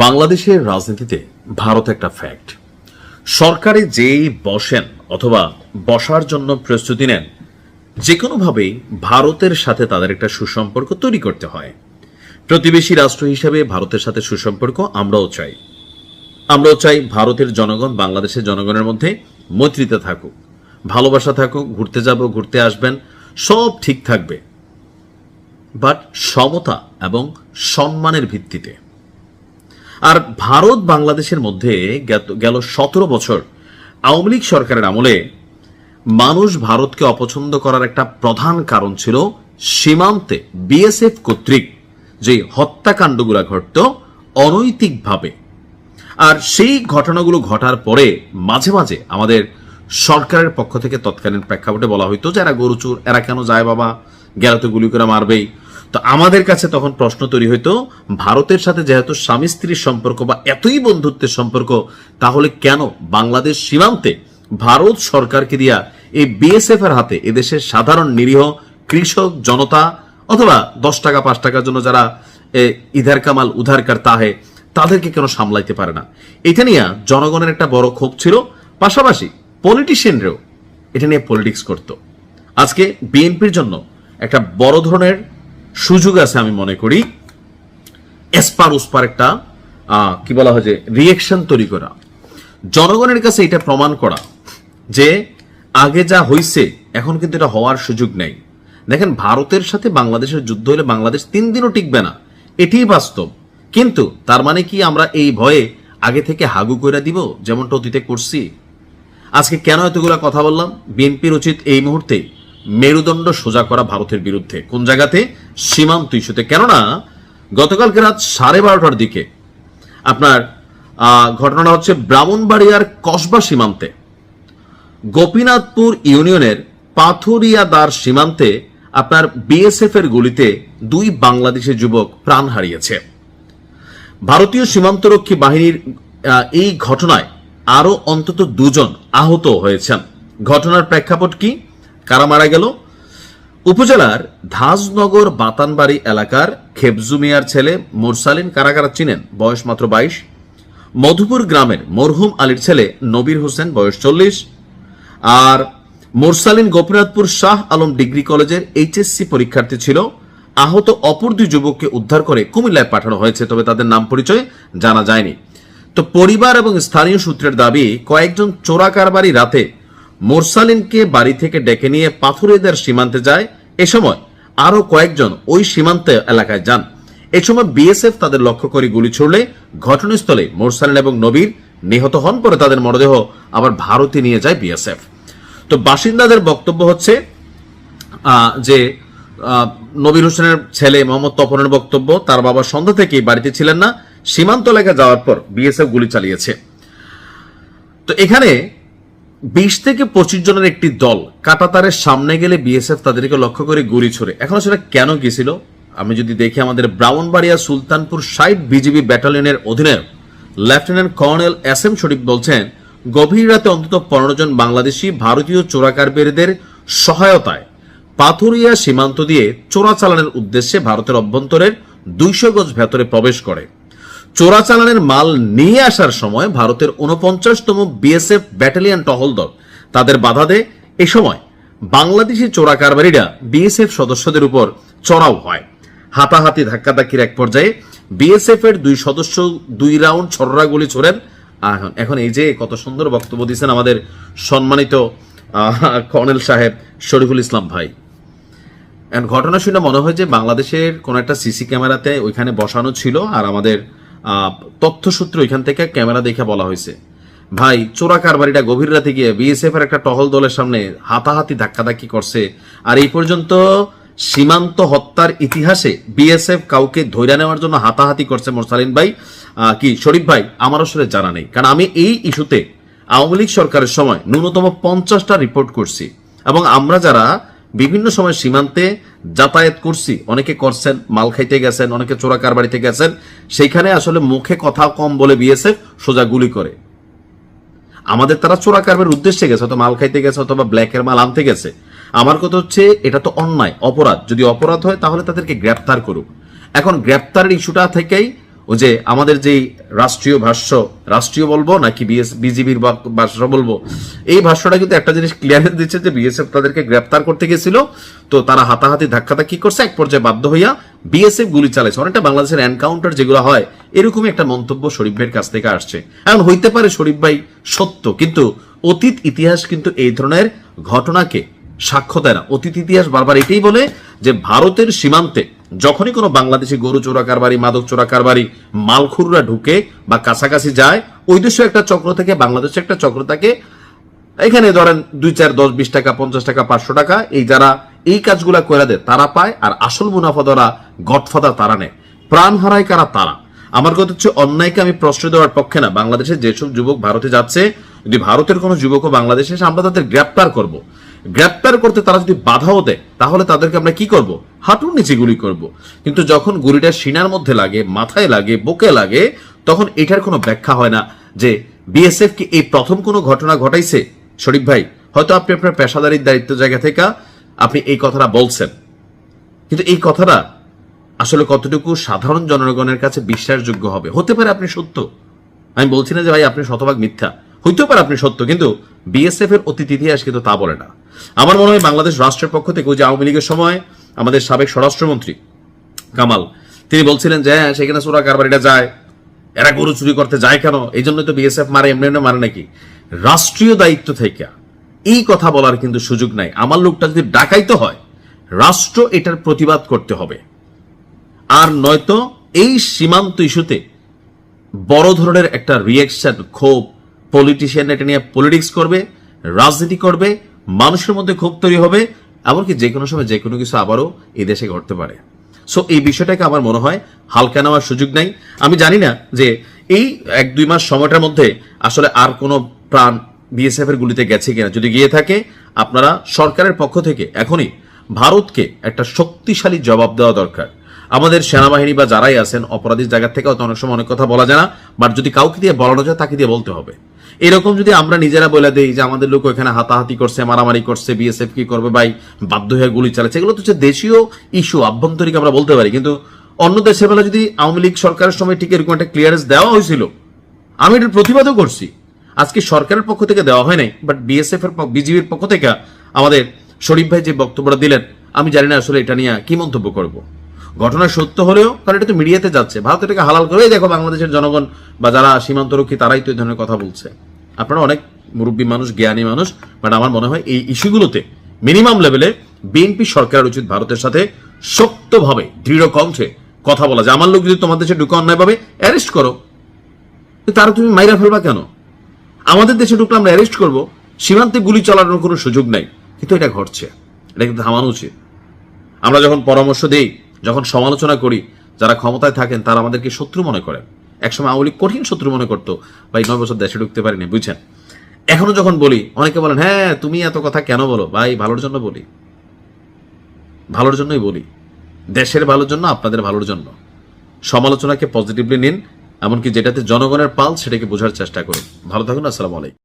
বাংলাদেশের রাজনীতিতে ভারত একটা ফ্যাক্ট। সরকারে যেই বসেন অথবা বসার জন্য প্রস্তুতি নেন, যে কোনোভাবেই ভারতের সাথে তাদের একটা সুসম্পর্ক তৈরি করতে হয়। প্রতিবেশী রাষ্ট্র হিসেবে ভারতের সাথে সুসম্পর্ক আমরাও চাই ভারতের জনগণ বাংলাদেশের জনগণের মধ্যে মৈত্রীতে থাকুক, ভালোবাসা থাকুক, ঘুরতে যাব, ঘুরতে আসবেন, সব ঠিক থাকবে, বাট সমতা এবং সম্মানের ভিত্তিতে। আর ভারত বাংলাদেশের মধ্যে গেল 17 বছর আওয়ামী লীগ সরকারের আমলে মানুষ ভারতকে অপছন্দ করার একটা প্রধান কারণ ছিল সীমান্তে বিএসএফ কর্তৃক যে হত্যাকাণ্ডগুলো ঘটত অনৈতিকভাবে। আর সেই ঘটনাগুলো ঘটার পরে মাঝে মাঝে আমাদের সরকারের পক্ষ থেকে তৎকালীন প্রেক্ষাপটে বলা হইতো যে এরা গরুচুর, এরা কেন যায় বাবা, গেলে তো গুলি করে মারবেই। তো আমাদের কাছে তখন প্রশ্ন তৈরি হইতো, ভারতের সাথে যেহেতু স্বামী স্ত্রীর সম্পর্ক বা এতই বন্ধুত্বের সম্পর্ক, তাহলে কেন বাংলাদেশ সীমান্তে ভারত সরকারকে দিয়া এই বিএসএফ এর হাতে এদেশের সাধারণ নিরীহ কৃষক জনতা অথবা 10 টাকা 5 টাকার জন্য যারা ইধার কামাল উধার করতা হে তাদেরকে কেন সামলাইতে পারে না? এটা নিয়ে জনগণের একটা বড় ক্ষোভ ছিল, পাশাপাশি পলিটিশিয়ানরাও এটা নিয়ে পলিটিক্স করত। আজকে বিএনপির জন্য একটা বড় ধরনের সুযোগ আছে, আমি মনে করি এসপার উসপার একটা কি বলা হয় যে রিয়েকশন তৈরি করা, জনগণের কাছে এটা প্রমাণ করা যে আগে যা হইছে এখন কিন্তু এটা হওয়ার সুযোগ নেই। দেখেন, ভারতের সাথে বাংলাদেশের যুদ্ধ হলে বাংলাদেশ 3 দিনও টিকবে না, এটাই বাস্তব। কিন্তু তার মানে কি আমরা এই ভয়ে আগে থেকে হাগু করে দিব যেমনটা অতীতে করছি? আজকে কেন এতগুলা কথা বললাম? বিএনপির উচিত এই মুহূর্তে মেরুদণ্ড সোজা করা ভারতের বিরুদ্ধে। কোন জায়গাতে? সীমান্ত ইস্যুতে। কেননা গতকালকে রাত 12:30টার দিকে আপনার ঘটনাটা হচ্ছে ব্রাহ্মণবাড়িয়ার কসবা সীমান্তে গোপীনাথপুর ইউনিয়নের পাথুরিয়াদার সীমান্তে আপনার বিএসএফ এর গুলিতে 2 বাংলাদেশি যুবক প্রাণ হারিয়েছে। ভারতীয় সীমান্তরক্ষী বাহিনীর এই ঘটনায় আরো অন্তত 2 জন আহত হয়েছেন। ঘটনার প্রেক্ষাপট কি, কারা মারা গেল? উপজেলার ধাজনগর বাতানবাড়ি এলাকার খেবজু মিয়ার ছেলে মোরসালিন, কারা কারা চিনেন, বয়স মাত্র 22। মধুপুর গ্রামের মরহুম আলীর ছেলে নবীর হোসেন, বয়স 40। আর মোরসালিন গোপীনাথপুর শাহ আলম ডিগ্রি কলেজের এইচএসসি পরীক্ষার্থী ছিল। আহত অপর 2 যুবককে উদ্ধার করে কুমিল্লায় পাঠানো হয়েছে, তবে তাদের নাম পরিচয় জানা যায়নি। তো পরিবার এবং স্থানীয় সূত্রের দাবি, কয়েকজন চোরা কারবারি রাতে মোরসালিনকে বাড়ি থেকে ডেকে নিয়ে পাথুরিয়াদার সীমান্তে যায়। এ সময় আরো কয়েকজন ওই সীমান্ত এলাকায় যান। এ সময় বিএসএফ তাদের লক্ষ্য করে গুলি ছুড়লে ঘটনাস্থলে মোরসালিন এবং নবীর নিহত হন। পরে তাদের মরদেহ আবার ভারতে নিয়ে যায় বিএসএফ। তো বাসিন্দাদের বক্তব্য হচ্ছে যে নবীর হোসেনের ছেলে মোহাম্মদ তপনের বক্তব্য, তার বাবা সন্ধ্যা থেকেই বাড়িতে ছিলেন না, সীমান্ত এলাকায় যাওয়ার পর বিএসএফ গুলি চালিয়েছে। তো এখানে 20 থেকে 25 জনের একটি দল কাঁটাতারের সামনে গেলে বিএসএফ তাদেরকে লক্ষ্য করে গুলি ছোড়ে। এখন সেটা কেন গেছিল আমি যদি দেখি, আমাদের ব্রাহ্মণবাড়িয়া সুলতানপুর 60 বিজিবি ব্যাটালিয়নের অধীনে লেফটেন্যান্ট কর্নেল এস এম শরীফ বলছেন, গভীর রাতে অন্তত 15 জন বাংলাদেশি ভারতীয় চোরাকারবারিদের সহায়তায় পাথুরিয়া সীমান্ত দিয়ে চোরাচালানের উদ্দেশ্যে ভারতের অভ্যন্তরের 200 গজ ভেতরে প্রবেশ করে। চোরাচালানের মাল নিয়ে আসার সময় ভারতের 49তম বিএসএফ ব্যাটালিয়ন টহল দল তাদের বাধা দেয়। এ সময় বাংলাদেশি চোরা কারবারিরা বিএসএফ সদস্যদের উপর চড়াও হয়। হাতাহাতি ধাক্কাধাক্কির এক পর্যায়ে বিএসএফ এর 2 সদস্য 2 রাউন্ড ছররা গুলি ছোড়েন। এখন এই যে কত সুন্দর বক্তব্য দিয়েছেন আমাদের সম্মানিত কর্নেল সাহেব শরীফুল ইসলাম ভাই। ঘটনা শুনে মনে হয় যে বাংলাদেশের কোন একটা সিসি ক্যামেরাতে ওইখানে বসানো ছিল, আর আমাদের তথ্যসূত্র ওইখান থেকে ক্যামেরা দেখে বলা হয়েছে, ভাই চোরা কারবারিটা গভীর রাতে গিয়ে বিএসএফ এর একটা টহল দলের সামনে হাতাহাতি ধাক্কাধাক্কি করছে। আর এই পর্যন্ত সীমান্ত হত্যার ইতিহাসে বিএসএফ কাউকে ধৈর্য নেওয়ার জন্য হাতাহাতি করছে মোরসালিন ভাই কি শরীফ ভাই আমার আসলে জানা নেই। কারণ আমি এই ইস্যুতে আওয়ামী লীগ সরকারের সময় ন্যূনতম 50টা রিপোর্ট করছি, এবং আমরা যারা বিভিন্ন সময় সীমান্তে যাতায়াত করছি, অনেকে করছেন, মাল খাইতে গেছেন, অনেকে চোরা কারবারিতে গেছেন, সেইখানে আসলে মুখে কথা কম বলে বিএসএফ সোজা গুলি করে। আমাদের তারা চোরা কারবারির উদ্দেশ্যে গেছে, অথবা মাল খাইতে গেছে, অথবা ব্ল্যাকের মাল আনতে গেছে। আমার কথা হচ্ছে এটা তো অন্যায়, অপরাধ। যদি অপরাধ হয় তাহলে তাদেরকে গ্রেপ্তার করুক। এখন গ্রেপ্তারের ইস্যুটা থেকেই ওই যে আমাদের যেই রাষ্ট্রীয় ভাষ্য, রাষ্ট্রীয় বলবো নাকি বিজিবির ভাষ্য বলবো, এই ভাষ্যটা কিন্তু একটা জিনিস ক্লিয়ার দিচ্ছে যে বিএসএফ তাদেরকে গ্রেপ্তার করতে গেছিল, তো তারা হাতাহাতি ধাক্কাধাক্কি করছে, এক পর্যায়ে বাধ্য হইয়া বিএসএফ গুলি চালাইছে। অনেকটা বাংলাদেশের এনকাউন্টার যেগুলো হয় এরকমই একটা মন্তব্য শরীফ ভাইয়ের কাছ থেকে আসছে। এখন হইতে পারে শরীফ ভাই সত্য, কিন্তু অতীত ইতিহাস কিন্তু এই ধরনের ঘটনাকে সাক্ষ্য দেয় না। অতীত ইতিহাস বারবার এটাই বলে যে ভারতের সীমান্তে যখনই কোনো বাংলাদেশি গরু চোরা কারবারি, মাদক চোরা কারবারি, মালখুররা ঢুকে বা কাছাকাছি যায়, ওই দেশে একটা চক্র থেকে বাংলাদেশে একটা চক্র থাকে, এখানে ধরেন 2, 4, 10, 20 টাকা, 50 টাকা, 500 টাকা, এই যারা এই কাজগুলা করে দেয় তারা পায়, আর আসল মুনাফা ধরা গডফাদার তারা নেয়। প্রাণ হারায় কারা? তারা। আমার কথা হচ্ছে অন্যায়কে আমি প্রশ্রয় দেওয়ার পক্ষে না। বাংলাদেশের যেসব যুবক ভারতে যাচ্ছে, যদি ভারতের কোনো যুবকও বাংলাদেশে এসে আমরা তাদের গ্রেপ্তার করব, গ্রেপ্তার করতে তারা যদি বাধাও দেয় তাহলে তাদেরকে আমরা কি করব? হাঁটুর নিচে গুলি করব। কিন্তু যখন গুলিটা সিনার মধ্যে লাগে, মাথায় লাগে, বুকে লাগে, তখন এটার কোনো ব্যাখ্যা হয় না যে বিএসএফ কি এই প্রথম কোনো ঘটনা ঘটাইছে। শরীফ ভাই, হয়তো আপনি আপনার পেশাদারির দায়িত্ব জায়গা থেকে আপনি এই কথাটা বলছেন, কিন্তু এই কথাটা আসলে কতটুকু সাধারণ জনগণের কাছে বিশ্বাসযোগ্য হবে? হতে পারে আপনি সত্য, আমি বলছি না যে ভাই আপনি শতভাগ মিথ্যা, হইতেও পারে আপনি সত্য, কিন্তু বিএসএফ এর অতীত ইতিহাস কিন্তু তা বলে না। আমার মনে হয় বাংলাদেশ রাষ্ট্রের পক্ষ থেকে ওই যে আওয়ামী লীগের সময় আমাদের সাবেক স্বরাষ্ট্রমন্ত্রী কামাল, তিনি বলছিলেন যে হ্যাঁ সেখানে চোরা কারবারিটা যায়, এরা গরু চুরি করতে যায় কেন, এই জন্যই তো বিএসএফ মারে, এমনি এমনি মারে নাকি। রাষ্ট্রীয় দায়িত্ব থেকে এই কথা বলার কিন্তু সুযোগ নাই। আমার লোকটা যদি ডাকাইতে হয়, রাষ্ট্র এটার প্রতিবাদ করতে হবে, আর নয়তো এই সীমান্ত ইস্যুতে বড় ধরনের একটা রিয়াকশন, ক্ষোভ, পলিটিশিয়ান এটা নিয়ে পলিটিক্স করবে, রাজনীতি করবে, মানুষের মধ্যে ক্ষোভ তৈরি হবে, এমনকি যে কোনো সময় যে কোনো কিছু আবারও এই দেশে ঘটতে পারে। সো এই বিষয়টাকে আমার মনে হয় হালকা নেওয়ার সুযোগ নাই। আমি জানি না যে এই 1-2 মাস সময়টার মধ্যে আসলে আর কোনো প্রাণ বিএসএফ এর গুলিতে গেছে কিনা। যদি গিয়ে থাকে, আপনারা সরকারের পক্ষ থেকে এখনই ভারতকে একটা শক্তিশালী জবাব দেওয়া দরকার। আমাদের সেনাবাহিনী বা যারাই আছেন অপরাধীর জায়গা থেকে অনেক সময় অনেক কথা বলা যায় না, বাট যদি কাউকে দিয়ে বলানো যায় তাকে দিয়ে বলতে হবে। এরকম যদি আমরা নিজেরা বলে দেই যে আমাদের লোক এখানে হাতাহাতি করছে, মারামারি করছে, বিএসএফ কি করবে ভাই, বাধ্য হয়ে গুলি চালাচ্ছে, এগুলো তো হচ্ছে দেশীয় ইস্যু, আভ্যন্তরিক আমরা বলতে পারি। কিন্তু অন্য দেশের বেলা যদি আওয়ামী লীগ সরকারের সময় ঠিক এরকম একটা ক্লিয়ারেন্স দেওয়া হয়েছিল, আমি এটার প্রতিবাদও করছি। আজকে সরকারের পক্ষ থেকে দেওয়া হয় নাই, বাট বিএসএফ এর বিজিবির পক্ষ থেকে আমাদের শরীফ ভাই যে বক্তব্যটা দিলেন, আমি জানি না আসলে এটা নিয়ে কি মন্তব্য করব। ঘটনা সত্য হলেও, কারণ এটা তো মিডিয়াতে যাচ্ছে, ভারত এটাকে হালাল করে দেখো বাংলাদেশের জনগণ বা যারা সীমান্তরক্ষী তারাই তো এই ধরনের কথা বলছে। আপনারা অনেক মুরব্বী মানুষ, জ্ঞানী মানুষ, বাট আমার মনে হয় এই ইস্যুগুলোতে মিনিমাম লেভেলে বিএনপি সরকারের উচিত ভারতের সাথে শক্তভাবে দৃঢ় কণ্ঠে কথা বলা, যে আমার লোক যদি তোমার দেশে ঢুকে অন্যায়ভাবে অ্যারেস্ট করো, তারা তুমি মাইরা ফেলবা কেন? আমাদের দেশে ঢুকলে আমরা অ্যারেস্ট করবো, সীমান্তে গুলি চালানোর কোনো সুযোগ নাই। কিন্তু এটা ঘটছে, এটা কিন্তু থামানো উচিত। আমরা যখন পরামর্শ দেই, যখন সমালোচনা করি, যারা ক্ষমতায় থাকেন তারা আমাদেরকে শত্রু মনে করেন। একসময় আওয়ামী লীগ কঠিন শত্রু মনে করতো, ভাই 9 বছর দেশে ঢুকতে পারিনি, বুঝছেন। এখনো যখন বলি, অনেকে বলেন হ্যাঁ তুমি এত কথা কেন বলো, ভাই ভালোর জন্য বলি, ভালোর জন্যই বলি, দেশের ভালোর জন্য, আপনাদের ভালোর জন্য। সমালোচনাকে পজিটিভলি নিন, এমনকি যেটাতে জনগণের পাল সেটাকে বোঝার চেষ্টা করুন। ভালো থাকুন, আসসালামু আলাইকুম।